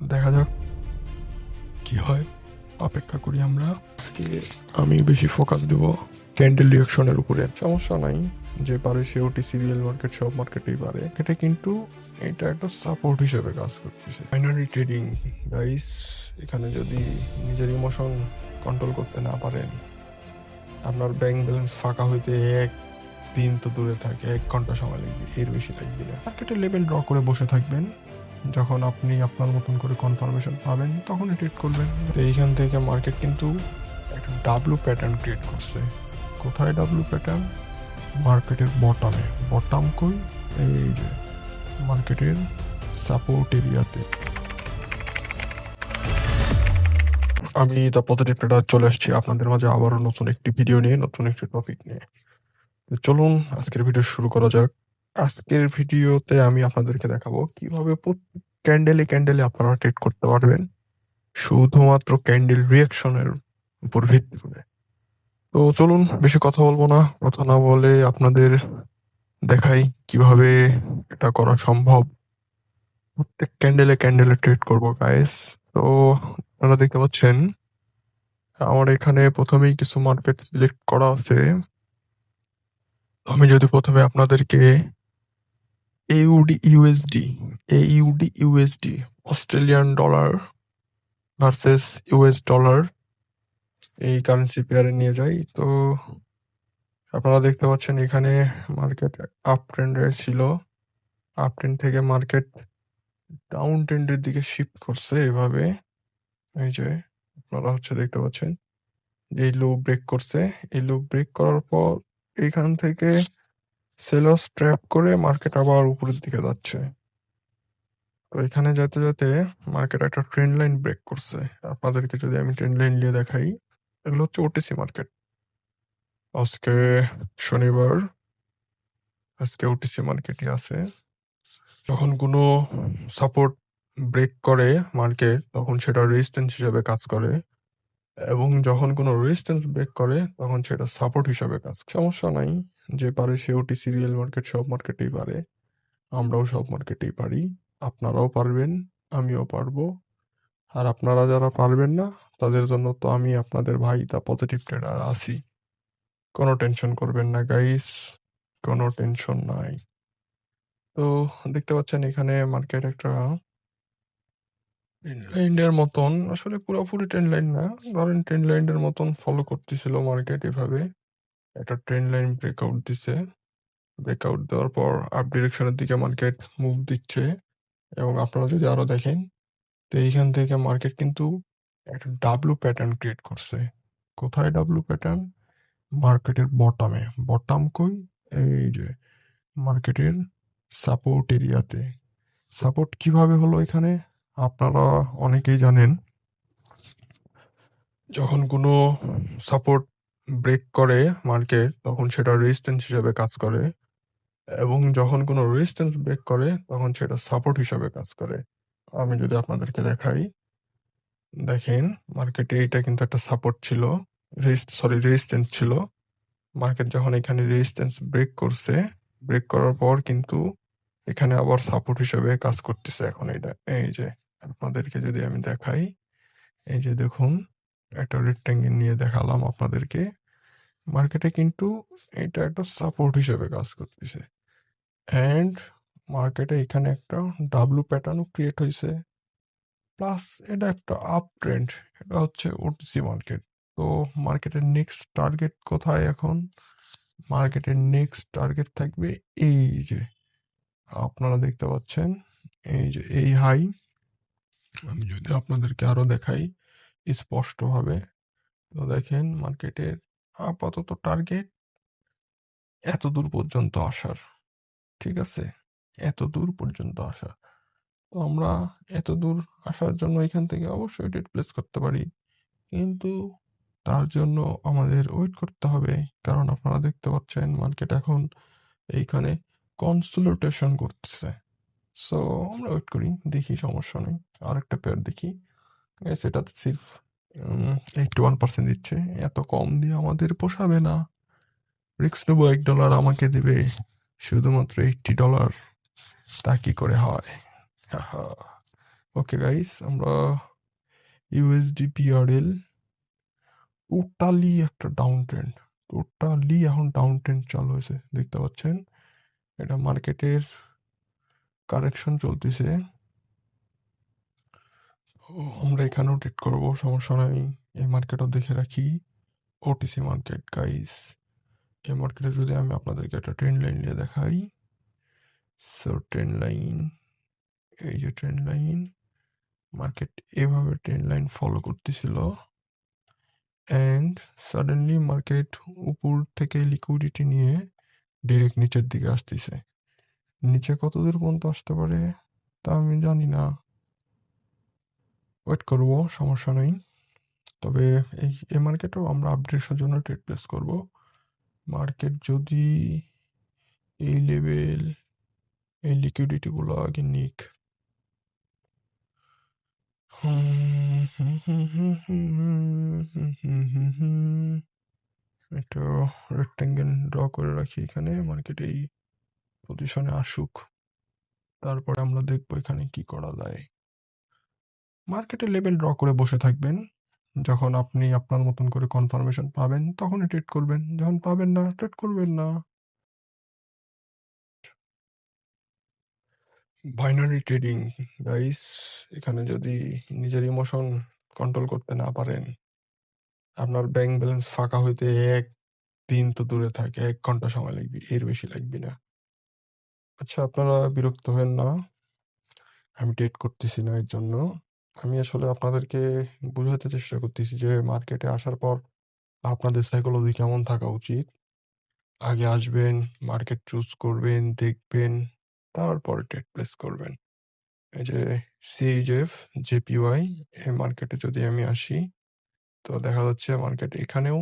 দেখা যাক কি হয়, অপেক্ষা করি আমরা। আজকে আমি বেশি ফোকাস দেব ক্যান্ডেল রিয়াকশনের উপরে। সমস্যা নাই, যে পারে সে ওটিসি রিয়েল মার্কেট সব মার্কেটেই পারে, এটা কিন্তু এটা একটা সাপোর্ট হিসেবে কাজ করতেছে। বাইনারি ট্রেডিং গাইস, এখানে যদি নিজের ইমোশন কন্ট্রোল করতে না পারেন, আপনার ব্যাংক ব্যালেন্স ফাঁকা হইতে এক দিন তো দূরে থাকে, 1 ঘন্টা সময় লাগবে, এর বেশি লাগবে না। মার্কেটে লেভেল ড্র করে বসে থাকবেন, যখন আপনি আপনার মতন করে কনফার্মেশন পাবেন তখনই ট্রেড করবেন। তো এইখান থেকে মার্কেট কিন্তু একটা ডাব্লু প্যাটার্ন ক্রিয়েট করছে। কোথায় ডাব্লু প্যাটার্ন? মার্কেটের বটমে। বটম কই? এই যে মার্কেটের সাপোর্ট এরিয়াতে। আমি দ্য পজিটিভ ট্রেডার চলে আসছি আপনাদের মাঝে আবারও নতুন একটি ভিডিও নিয়ে, নতুন একটি টপিক নিয়ে। তো চলুন আজকের ভিডিও শুরু করা যাক। আজকের ভিডিওতে আমি আপনাদেরকে দেখাবো কিভাবে ক্যান্ডেলে ক্যান্ডেলে আপনারা ট্রেড করতে পারবেন, শুধুমাত্র ক্যান্ডেল রিয়াকশনের উপর ভিত্তি করে। তো চলুন বেশি কথা বলবো না, কথা না বলে আপনাদের দেখাই কিভাবে এটা করা সম্ভব। প্রত্যেক ক্যান্ডেলে ক্যান্ডেলে ট্রেড করবো গাইস। তো আপনারা দেখতে পাচ্ছেন আমার এখানে প্রথমেই কিছু মার্কেট সিলেক্ট করা আছে। আমি যদি প্রথমে আপনাদেরকে AUD USD, AUD USD, Australian dollar versus US dollar, এই কারেন্সি পেয়ারে নিয়ে যাই, তো আপনারা দেখতে পাচ্ছেন এখানে মার্কেট আপ ট্রেন্ডে ছিল। আপ ট্রেন্ড থেকে মার্কেট ডাউন ট্রেন্ডের দিকে শিফট করছে এভাবে। এই যে আপনারা দেখতে পাচ্ছেন যে এই লো ব্রেক করছে। এই লো ব্রেক করার পর এখান থেকে সেলার্স ট্র্যাপ করে মার্কেট আবার উপরের দিকে যাচ্ছে। তো এখানে যেতে যেতে মার্কেট একটা ট্রেন্ড লাইন ব্রেক করছে। আপনাদেরকে যদি আমি ট্রেন্ড লাইন নিয়ে দেখাই, এগুলো হচ্ছে ওটিসি মার্কেট। আজকে শনিবার, আজকে ওটিসি মার্কেটই আছে। যখন কোনো সাপোর্ট ব্রেক করে মার্কেট, তখন সেটা রেজিস্ট্যান্স হিসেবে কাজ করে, এবং যখন কোনো রেজিস্ট্যান্স ব্রেক করে তখন সেটা সাপোর্ট হিসাবে কাজ করে। সমস্যা নাই, যে পারে সে ওটিসি রিয়েল মার্কেট সব মার্কেটেই পারে, আমরাও সব মার্কেটেই পারি। আপনারাও পারবেন, আমিও পারবো। আর আপনারা যারা পারবেন না, তাদের জন্য তো আমি আপনাদের ভাই দা পজিটিভ ট্রেডার আছি। কোনো টেনশন করবেন না গাইস, কোনো টেনশন নাই। তো দেখতে পাচ্ছেন এখানে মার্কেট একটা ট্রেন্ড লাইনের মতন, আসলে পুরোপুরি ট্রেন্ড লাইন না, ধরেন ট্রেন্ড লাইনের মতন ফলো করতেছিল মার্কেট। এভাবে একটা ট্রেন্ড লাইন ব্রেকআউট দিছে। ব্রেকআউট দেওয়ার পর আপ ডিরেকশনের দিকে মার্কেট মুভ দিচ্ছে। এবং আপনারা যদি আরো দেখেন, তো এইখান থেকে মার্কেট কিন্তু একটা ডাব্লু প্যাটার্ন ক্রিয়েট করছে। কোথায় ডাব্লু প্যাটার্ন? মার্কেটের বটমে। বটম কই? এই যে মার্কেটের সাপোর্ট এরিয়াতে। সাপোর্ট কিভাবে হলো এখানে? আপনারা অনেকেই জানেন, যখন কোনো সাপোর্ট ব্রেক করে মার্কেট, তখন সেটা রেজিস্ট্যান্স হিসেবে কাজ করে, এবং যখন কোনো রেজিস্ট্যান্স ব্রেক করে তখন সেটা সাপোর্ট হিসাবে কাজ করে। আমি যদি আপনাদেরকে দেখাই, দেখেন মার্কেটে এটা কিন্তু একটা সাপোর্ট ছিল, রেজিস্ট্যান্স ছিল। মার্কেট যখন এখানে রেজিস্ট্যান্স ব্রেক করছে, ব্রেক করার পর কিন্তু এখানে আবার সাপোর্ট হিসেবে কাজ করতেছে এখন এটা। এই যে আপনাদেরকে যদি আমি দেখাই, এই যে দেখুন, একটা রেক্ট্যাঙ্গেল নিয়ে দেখালাম আপনাদেরকে। মার্কেটে কিন্তু এটা একটা সাপোর্ট হিসেবে কাজ করতেছে। অ্যান্ড মার্কেটে এখানে একটা ডাব্লু প্যাটার্নও ক্রিয়েট হয়েছে, প্লাস এটা একটা আপ ট্রেন্ড। এটা হচ্ছে ওটিসি মার্কেট। তো মার্কেটের নেক্সট টার্গেট কোথায় এখন? মার্কেটের নেক্সট টার্গেট থাকবে এই যে আপনারা দেখতে পাচ্ছেন, এই যে এই হাই। আমি যদি আপনাদেরকে আরো দেখাই স্পষ্টভাবে, তো দেখেন মার্কেটের আপাতত টার্গেট এত দূর পর্যন্ত আসার। ঠিক আছে, এত দূর পর্যন্ত আসা। তো আমরা এত দূর আসার জন্য এখান থেকে অবশ্যই ট্রেড প্লেস করতে পারি, কিন্তু তার জন্য আমাদের ওয়েট করতে হবে। কারণ আপনারা দেখতে পাচ্ছেন মার্কেট এখন এইখানে কনসোলিডেশন করতেছে। সো আমরা ওয়েট করি, দেখি, সমস্যা নেই। আরেকটা পেয়ার দেখি। সেটাতে সির্ফ 81% দিচ্ছে। এত কম দিয়ে আমাদের পোষাবে না। রিক্স নেবো, $1 আমাকে দেবে শুধুমাত্র $80। তা কি করে হয়? ওকে গাইস, আমরা ইউএসডি পিআরএল টোটালি একটা ডাউন ট্রেন্ড, টোটালি এখন ডাউন ট্রেন্ড চালু হয়েছে, দেখতে পাচ্ছেন। এটা মার্কেটের কারেকশন চলতেছে। আমরা এখানেও ট্রেড করবো, সমস্যা নাই। এই মার্কেটও দেখে রাখি, ওটিসি মার্কেট গাইস। এই মার্কেটে যদি আমি আপনাদেরকে একটা ট্রেন্ড লাইন নিয়ে দেখাই, সো ট্রেন্ড লাইন, এই যে ট্রেন্ড লাইন, মার্কেট এভাবে ট্রেন্ড লাইন ফলো করতেছিল অ্যান্ড সাডেনলি মার্কেট উপর থেকে লিকুইডিটি নিয়ে ডিরেক্ট নিচের দিকে আসতেছে। নিচে কত দূর পর্যন্ত আসতে পারে তা আমি জানি না, ওয়েট করবো, সমস্যা নেই। তবে এই মার্কেটেও আমরা আপডেটের জন্য ট্রেড প্লেস করব। মার্কেট যদি এই লেভেল, এই লিকুইডিটিগুলো আগে নিক। একটা রেক্ট্যাঙ্গেল ড্র করে রাখি এখানে, মার্কেট এই পজিশনে আসুক, তারপরে আমরা দেখবো এখানে কি করা যায়। মার্কেটে লেভেল ড্র করে বসে থাকবেন, যখন আপনি আপনার মতন করে কনফার্মেশন পাবেন তখনই ট্রেড করবেন, যখন পাবেন না ট্রেড করবেন না। বাইনারি ট্রেডিং গাইস, এখানে যদি নিজের ইমোশন কন্ট্রোল করতে না পারেন, আপনার ব্যাংক ব্যালেন্স ফাঁকা হইতে এক দিন তো দূরে থাকে, 1 ঘন্টা সময় লাগবে, এর বেশি লাগবে না। আচ্ছা, আপনারা বিরক্ত হবেন না, আমি ট্রেড করতেছি না এর জন্য। আমি আসলে আপনাদেরকে বোঝাতে চেষ্টা করতেছি যে মার্কেটে আসার পর আপনাদের সাইকোলজি কেমন থাকা উচিত। আগে আসবেন, মার্কেট চুজ করবেন, দেখবেন, তারপরে ট্রেড প্লেস করবেন। এই যে সিএইচএফ জেপিওয়াই, এই মার্কেটে যদি আমি আসি, তো দেখা যাচ্ছে মার্কেট এখানেও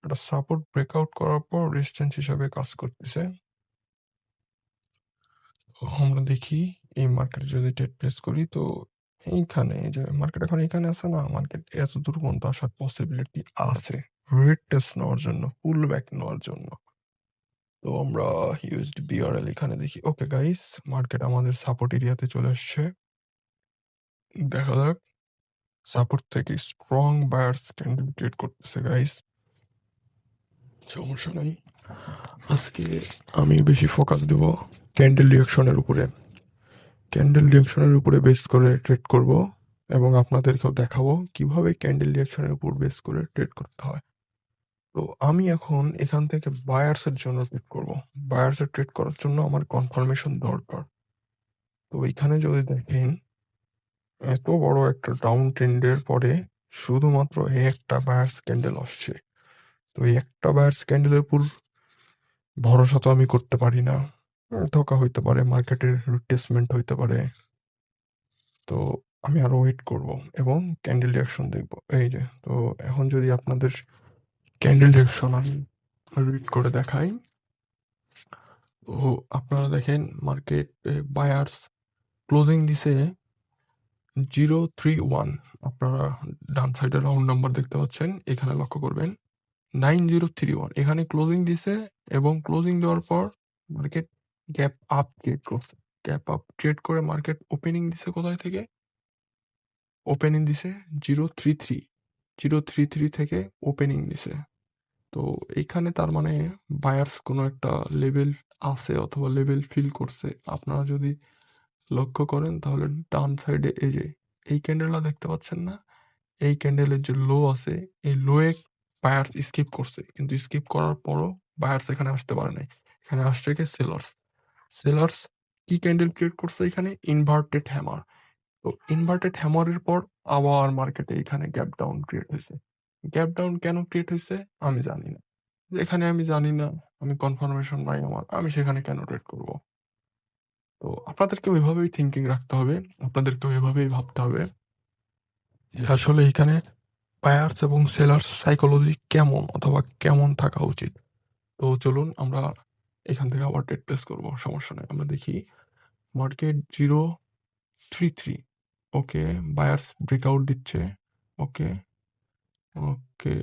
একটা সাপোর্ট ব্রেকআউট করার পর রেজিস্ট্যান্স হিসাবে কাজ করতেছে। তো আমরা দেখি এই মার্কেটে যদি ট্রেড প্লেস করি, তো এইখানে যে মার্কেট এখন এখানে আছে না, মার্কেট এত দূর পর্যন্ত আসার পসিবিলিটি আছে রেড টেস্ট নেওয়ার জন্য, পুল ব্যাক নেওয়ার জন্য। তো আমরা ইউএসডি বিআরএল এখানে দেখি। ওকে গাইস, মার্কেট আমাদের সাপোর্ট এরিয়াতে চলে আসছে, দেখা যাক। সাপোর্ট থেকে স্ট্রং বায়ার্স ক্যান্ডেল ক্রিয়েট করতেছে গাইস, সমস্যা নাই। আজকে আমি বেশি ফোকাস দেব ক্যান্ডেল রিঅ্যাকশনের উপরে, ক্যান্ডেল রিঅ্যাকশনের উপরে বেস করে ট্রেড করব এবং আপনাদেরকেও দেখাবো কিভাবে ক্যান্ডেল রিঅ্যাকশনের উপর বেস করে ট্রেড করতে হয়। তো আমি এখন এখান থেকে বায়ার্সের জন্য ট্রেড করব। বায়ার্সের ট্রেড করার জন্য আমার কনফার্মেশন দরকার। তো এখানে যদি দেখেন, এত বড় একটা ডাউন ট্রেন্ডের পরে শুধুমাত্র একটা বায়ার্স ক্যান্ডেল আসছে। তো এই একটা বায়ার্স ক্যান্ডেলের উপর ভরসা তো আমি করতে পারি না, ধোকা হইতে পারে, মার্কেটের রিট্রেসমেন্ট হইতে পারে। তো আমি আরো ওয়েট করব এবং ক্যান্ডেল রিঅ্যাকশন দেখব। এই যে, তো এখন যদি আপনাদের ক্যান্ডেল রিঅ্যাকশন আমি রিড করে দেখাই, তো আপনারা দেখেন মার্কেট বায়ার্স ক্লোজিং দিছে 031। আপনারা ডান সাইডে রাউন্ড নাম্বার দেখতে পাচ্ছেন, এখানে লক্ষ্য করবেন 9031 এখানে ক্লোজিং দিছে এবং ক্লোজিং দেওয়ার পর মার্কেট গ্যাপ আপ ক্রিয়েট করছে। গ্যাপ আপ ক্রিয়েট করে মার্কেট ওপেনিং দিছে কোথায় থেকে? ওপেনিং দিছে 033, 033 থেকে ওপেনিং দিছে। তো এইখানে তার মানে বায়ার্স কোনো একটা লেভেল আছে অথবা লেভেল ফিল করছে। আপনারা যদি লক্ষ্য করেন তাহলে ডান সাইডে এই যে এই ক্যান্ডেলটা দেখতে পাচ্ছেন না, এই ক্যান্ডেলের যে লো আছে, এই লোয়ে বায়ার্স স্কিপ করছে, কিন্তু স্কিপ করার পরও বায়ার্স এখানে আসতে পারে নাই। এখানে আসছে কি সেলার্স। সেলার্স কি ক্যান্ডেল ক্রিয়েট করছে? এখানে ইনভার্টেড হ্যামার। তো ইনভার্টেড হ্যামারের পর আবার মার্কেটে এখানে গ্যাপ ডাউন ক্রিয়েট হয়েছে। গ্যাপ ডাউন কেন ক্রিয়েট হয়েছে আমি জানি না, এখানে আমি জানি না, আমি কনফার্মেশন নাই আমার, আমি সেখানে কেন ট্রেড করব? তো আপনাদেরকে ওইভাবেই থিঙ্কিং রাখতে হবে, আপনাদেরকে ওইভাবেই ভাবতে হবে যে আসলে এখানে বায়ার্স এবং সেলার্স সাইকোলজি কেমন অথবা কেমন থাকা উচিত। তো চলুন আমরা এখান থেকে আবার ট্রেড প্লেস করবো, সমস্যা নেই। আমরা দেখি মার্কেট 033, ওকে, বায়ার্স ব্রেকআউট দিচ্ছে। ওকে, ওকে,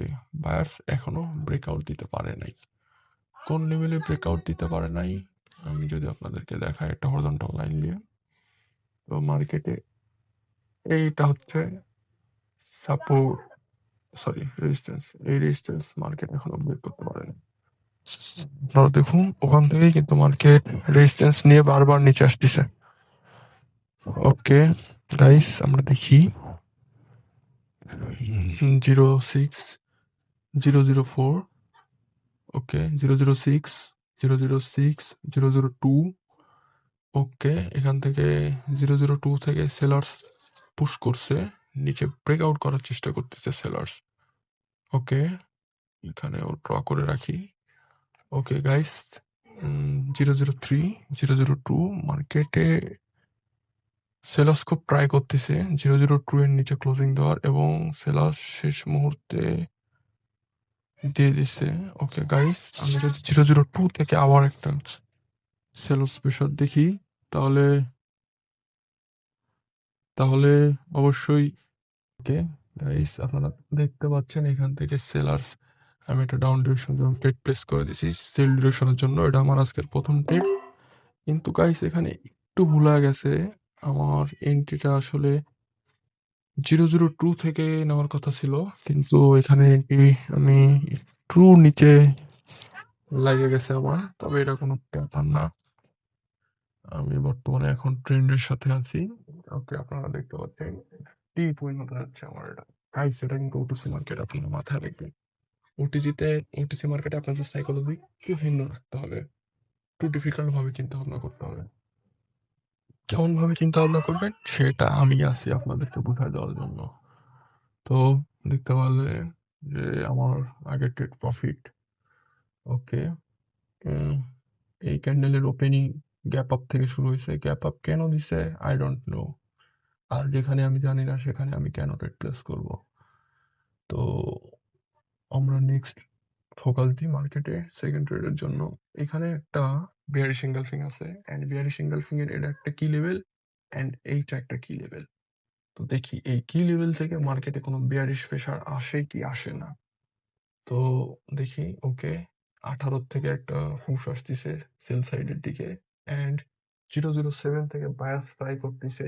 বায়ার্স এখনো ব্রেকআউট দিতে পারে নাই। কোন লেভেলে ব্রেকআউট দিতে পারে নাই আমি যদি আপনাদেরকে দেখাই একটা হরিজন্টাল লাইন নিয়ে, তো মার্কেটে এইটা হচ্ছে সাপোর্ট, সরি রেজিস্ট্যান্স। এই রেজিস্ট্যান্স মার্কেট এখনো ব্রেক করতে পারেনি। আপনারা দেখুন ওখান থেকেই কিন্তু মার্কেট রেজিস্ট্যান্স নিয়ে বারবার নিচে আসতেছে। ওকে গাইস, আমরা দেখি 06 004, ওকে 006, 006, 002। ওকে, এখান থেকে 002 থেকে সেলার্স পুশ করছে, নিচে ব্রেকআউট করার চেষ্টা করতেছে সেলার্স। ওকে, এখানে ও ড্র করে রাখি। ওকে গাইস, 003, 002 মার্কেটে সেলার্স খুব ট্রাই করতেছে 002 এর নিচে ক্লোজিং দেওয়ার, এবং সেলার্স শেষ মুহূর্তে দিয়ে দিছে। ওকে গাইস, আমি যদি 002 থেকে আবার একটা সেলার্স প্রেশার দেখি, তাহলে তাহলে অবশ্যই ওকে গাইস, আপনারা দেখতে পাচ্ছেন এখান থেকে সেলার্স, আমি একটা ডাউন ডিরেকশন জন্য ট্রেড প্লেস করে দিছি সেল ডিরেকশনের জন্য। এটা আমার আজকের প্রথম ট্রেড। কিন্তু গাইস এখানে একটু ভুলা গেছে, আমার এন্ট্রিটা আসলে 002 থেকে নেওয়ার কথা ছিল, কিন্তু এখানে এন্ট্রি আমি একটু নিচে লাগে গেছে আমার। তবে এটা কোনো ব্যাপার না, আমি বর্তমানে এখন ট্রেন্ডের সাথে আছি। ওকে, আপনারা দেখতে পাচ্ছেন টি পরিণত হচ্ছে আমার এটা। গাইস এটা কিন্তু ওটিসি মার্কেট, আপনার মাথায় রাখবেন। ওটিসি মার্কেটে আপনাদের সাইকোলজি একটু ভিন্ন রাখতে হবে, একটু ডিফিকাল্ট ভাবে চিন্তা ভাবনা করতে হবে। কেমন ভাবে চিন্তা ভাবনা করবেন সেটা আমি আছি আপনাদেরকে বোঝায় দেওয়ার জন্য। তো দেখতে পারলে যে আমার আগের ট্রেড প্রফিট। ওকে, এই ক্যান্ডেলের ওপেনিং গ্যাপ আপ থেকে শুরু হয়েছে। গ্যাপ আপ কেন দিছে আই ডোন্ট নো, আর যেখানে আমি জানি না সেখানে আমি কেন ট্রেড প্লেস করব। তো আমরা নেক্সট ফোকাস দিই মার্কেটে সেকেন্ড ট্রেডের জন্য। এখানে একটা বিয়ারিশ এঙ্গালফিং আছে, অ্যান্ড বিয়ারিশ এঙ্গালফিং এর এটা একটা কি লেভেল, অ্যান্ড এইটা একটা কি লেভেল। তো দেখি এই কি লেভেল থেকে মার্কেটে কোনো বিয়ারিশ প্রেশার আসে কি আসে না। তো দেখি, ওকে 18 থেকে একটা পুশ আসতেছে সেল সাইডের দিকে, অ্যান্ড 007 থেকে বায়ার্স ট্রাই করতেছে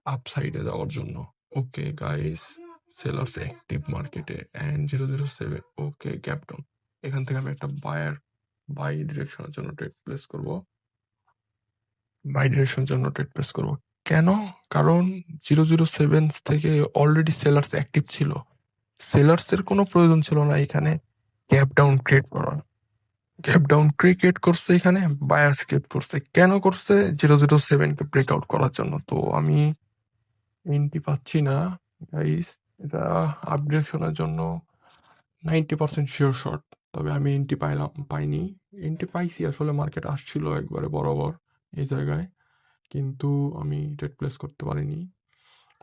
আপ সাইডে যাওয়ার জন্য। ওকে গাইস, সেলার্স অ্যাক্টিভ মার্কেটে, অ্যান্ড 007 ওকে গ্যাপ ডাউন। এখান থেকে আমি একটা বাই ডিরেকশনের জন্য ট্রেড প্লেস করব, বাই ডিরেকশনের জন্য ট্রেড প্লেস করব। কেন? কারণ 007 থেকে অলরেডি সেলার্স অ্যাক্টিভ ছিল, সেলার্সের কোনো প্রয়োজন ছিল না এখানে গ্যাপ ডাউন ক্রিয়েট করার। গ্যাপ ডাউন ক্রিয়েট করছে এখানে, বায়ার্স ক্রিয়েট করছে। কেন করছে? 007 কে ব্রেকআউট করার জন্য। তো আমি এন্ট্রি পাচ্ছি না গাইস, এটা আপডেশনের জন্য 90% শিওর শট। তবে আমি এন্ট্রি পাইনি। এন্ট্রি পাইছি আসলে, মার্কেট আসছিল একবারে বরাবর এই জায়গায়, কিন্তু আমি ট্রেড প্লেস করতে পারিনি।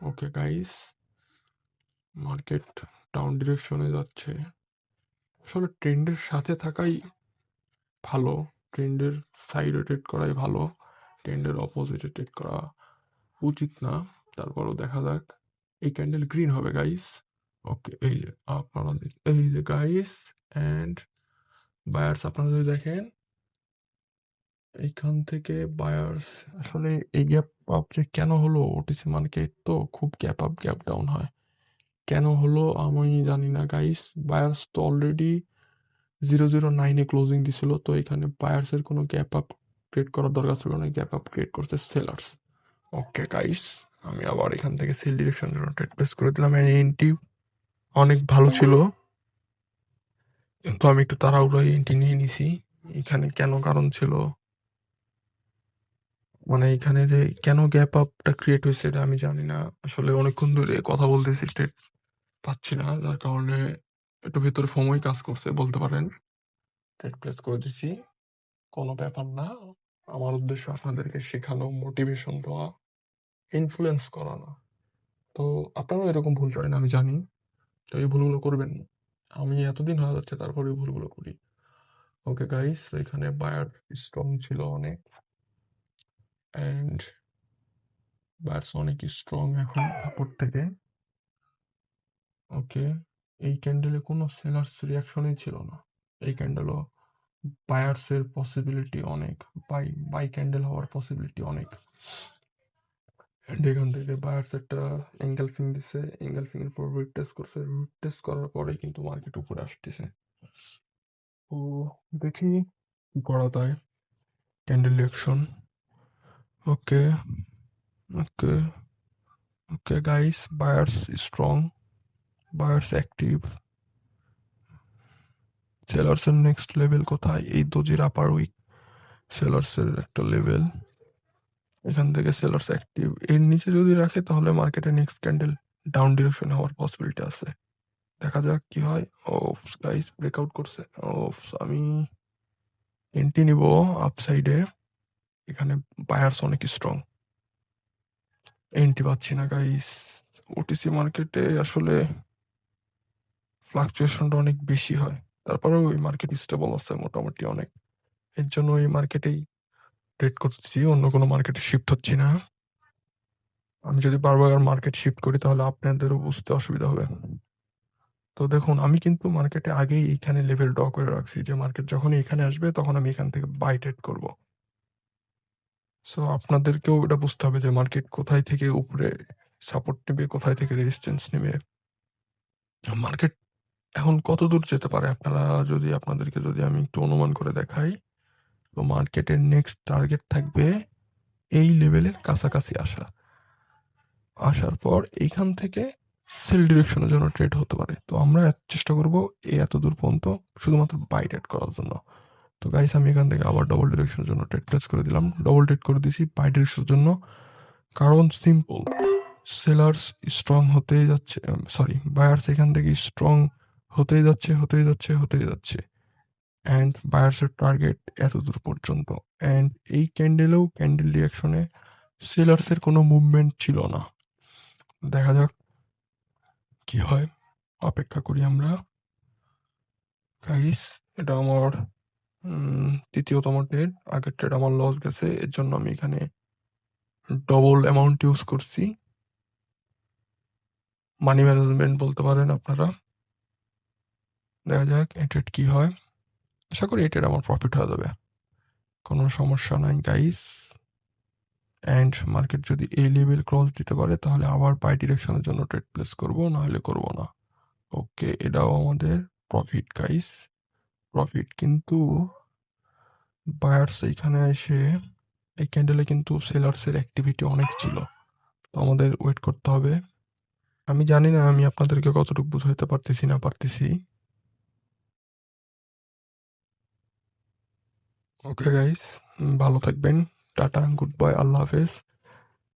ওকে গাইস, মার্কেট ডাউন ডিরেকশনে যাচ্ছে। আসলে ট্রেন্ডের সাথে থাকাই ভালো, ট্রেন্ডের সাইডে ট্রেড করাই ভালো, ট্রেন্ডের অপোজিটে ট্রেড করা উচিত না। তারপরও দেখা যাক। এই ক্যান্ডেল গ্রিন হবে গাইস। ওকে, এই যে আপনারা এই যে গাইস, অ্যান্ড বায়ার্স আপনারা যদি দেখেন এইখান থেকে বায়ার্স আসলে এই গ্যাপ আপ যে কেন হলো, ওটিসি মার্কেট তো খুব গ্যাপ আপ গ্যাপ ডাউন হয়, কেন হলো আমি জানি না গাইস। বায়ার্স তো অলরেডি 009-এ ক্লোজিং দিছিল, তো এখানে বায়ার্সের কোনো গ্যাপ আপ ক্রিয়েট করার দরকার ছিল না, গ্যাপ আপ ক্রিয়েট করছে সেলার্স। ওকে গাইস, আমি আবার এখান থেকে সেল ডিরেকশন জন্য ট্রেড প্লেস করে দিলাম। এন্ট্রি অনেক ভালো ছিল, কিন্তু আমি একটু তাড়াহুড়োয় এন্ট্রি নিয়ে নিছি। এখানে কেন কারণ ছিল, মানে এখানে যে কেন গ্যাপ আপটা ক্রিয়েট হয়েছে এটা আমি জানি না। আসলে অনেকক্ষণ ধরে কথা বলতেছি, ট্রেড পাচ্ছি না, যার কারণে একটু ভেতরে সময় কাজ করছে বলতে পারেন। ট্রেড প্লেস করে দিছি, কোনো ব্যাপার না। আমার উদ্দেশ্য আপনাদেরকে শেখানো, মোটিভেশন দেওয়া, ইনফ্লুয়েন্স করা না। তো আপনারাও এরকম ভুল করেন আমি জানি, তো এই ভুলগুলো করবেন না। আমি এতদিন হয়ে যাচ্ছে তারপরে এই ভুলগুলো করি। ওকে গাইস, এখানে বায়ার স্ট্রং ছিল অনেক, অ্যান্ড বায়ার্স অনেক স্ট্রং এখন সাপোর্ট থেকে। ওকে, এই ক্যান্ডেলে কোনো সেলার্স রিয়াকশনই ছিল না। এই ক্যান্ডেলও বায়ার্সের পসিবিলিটি অনেক, বাই ক্যান্ডেল হওয়ার পসিবিলিটি অনেক। অ্যান্ড এখান থেকে বায়ার্স একটা এঙ্গেলফিং দিছে, এঙ্গেলফিং এর পর রুট টেস্ট করছে, রুট টেস্ট করার পরেই কিন্তু মার্কেট উপরে আসতেছে। তো দেখি কি করা যায়। Candle reaction. Okay, okay, okay guys, buyers strong, buyers active. সেলার্সের নেক্সট লেভেল কোথায়? এই দোজির আপার উইক সেলার্সের একটা লেভেল। এখান থেকে সেলার্স অ্যাক্টিভ, এর নিচে যদি রাখে তাহলে মার্কেটে নেক্সট ক্যান্ডেল ডাউন ডিরেকশন হওয়ার পসিবিলিটি আছে। দেখা যাক কি হয়। ওপস গাইস, ব্রেকআউট করছে। ওপস, আমি এন্ট্রি নিব আপসাইডে। এখানে বায়ার্স অনেক স্ট্রং, এন্ট্রি পাচ্ছি না গাইস। ওটিসি মার্কেটে আসলে ফ্লাকচুয়েশনটা অনেক বেশি হয়, তারপরেও ওই মার্কেট স্টেবল আছে মোটামুটি অনেক। এর জন্য এই মার্কেটেই ট্রেড করতেছি, অন্য কোনো মার্কেটে শিফট হচ্ছি না। আমি যদি বারবার মার্কেট শিফট করি তাহলে আপনাদেরও বুঝতে অসুবিধা হবে। তো দেখুন, আমি কিন্তু মার্কেটে আগেই এইখানে লেভেল ড্র করে রাখছি যে মার্কেট যখন এখানে আসবে তখন আমি এখান থেকে বাই ট্রেড করব। সো আপনাদেরকেও এটা বুঝতে হবে যে মার্কেট কোথায় থেকে উপরে সাপোর্ট নেবে, কোথায় থেকে রেজিস্ট্যান্স নেবে, মার্কেট এখন কত দূর যেতে পারে। আপনাদেরকে যদি আমি একটু অনুমান করে দেখাই, তো মার্কেটের নেক্সট টার্গেট থাকবে এই লেভেলের কাছাকাছি আসার পর এইখান থেকে সেল ডিরেকশনের জন্য ট্রেড হতে পারে। তো আমরা চেষ্টা করব এই এত দূর পর্যন্ত শুধুমাত্র বাই ট্রেড করার জন্য। তো গাইস, আমি এখান থেকে আবার ডবল ডিরেকশনের জন্য ট্রেড প্লেস করে দিলাম, ডবল ট্রেড করে দিয়েছি বাই ডিরেকশনের জন্য। কারণ সিম্পল, সেলার্স স্ট্রং হতেই যাচ্ছে, সরি বায়ার্স এখান থেকে স্ট্রং হতেই যাচ্ছে অ্যান্ড বায়ার্সের টার্গেট এত দূর পর্যন্ত। অ্যান্ড এই ক্যান্ডেল রিয়াকশনে সেলার্সের কোনো মুভমেন্ট ছিল না। দেখা যাক কি হয়, অপেক্ষা করি আমরা। গাইস, এটা আমার তৃতীয়তম ট্রেড। আগের ট্রেড আমার লস গেছে, এর জন্য আমি এখানে ডবল অ্যামাউন্ট ইউজ করছি। মানি ম্যানেজমেন্ট বলতে পারেন আপনারা। দেখা যাক এই ট্রেড কি হয়। আশা করি এই ট্রেড আমার প্রফিট হয়ে যাবে, কোনো সমস্যা নাই গাইস। অ্যান্ড মার্কেট যদি এই লেভেল ক্রস দিতে পারে তাহলে আবার বাই ডিরেকশনের জন্য ট্রেড প্লেস করবো, নাহলে করবো না। ওকে, এটাও আমাদের প্রফিট গাইস, প্রফিট। কিন্তু বায়ার্স এইখানে এসে এই ক্যান্ডেলে কিন্তু সেলার্সের অ্যাক্টিভিটি অনেক ছিল, তো আমাদের ওয়েট করতে হবে। আমি জানি না আমি আপনাদেরকে কতটুকু বুঝাইতে পারতেছি। ওকে গাইস, ভালো থাকবেন। টাটা, গুড বাই, আল্লাহ হাফেজ।